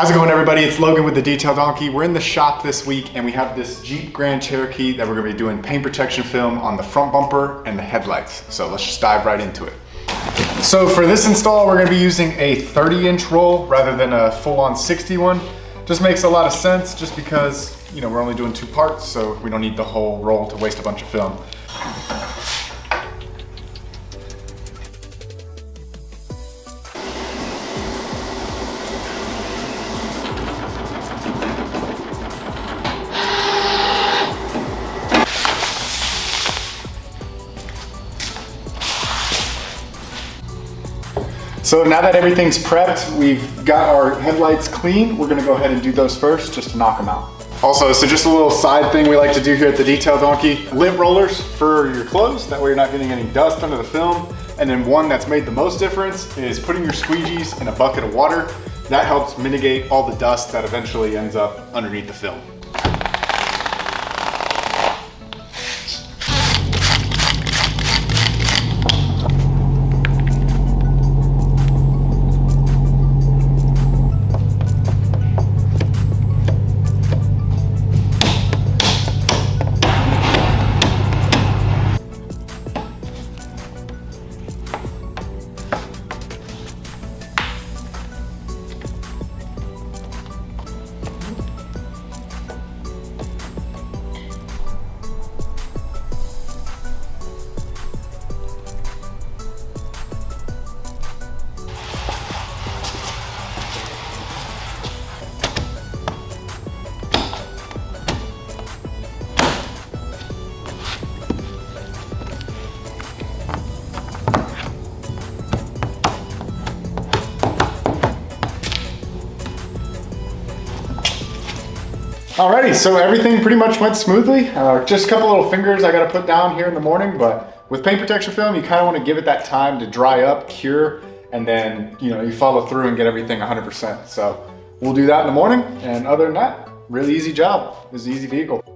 How's it going, everybody? It's Logan with the Detail Donkey. We're in the shop this week and we have this Jeep Grand Cherokee that we're gonna be doing paint protection film on the front bumper and the headlights. So let's just dive right into it. So for this install, we're gonna be using a 30-inch roll rather than a full-on 60 one. Just makes a lot of sense just because, you know, we're only doing 2 parts, so we don't need the whole roll to waste a bunch of film. So now that everything's prepped, we've got our headlights clean. We're gonna go ahead and do those first just to knock them out. Also, so just a little side thing we like to do here at the Detail Donkey, lint rollers for your clothes. That way you're not getting any dust under the film. And then one that's made the most difference is putting your squeegees in a bucket of water. That helps mitigate all the dust that eventually ends up underneath the film. Alrighty, so everything pretty much went smoothly. Just a couple little fingers I gotta put down here in the morning, but with paint protection film, you kinda wanna give it that time to dry up, cure, and then, you know, you follow through and get everything 100%. So we'll do that in the morning, and other than that, really easy job. This is an easy vehicle.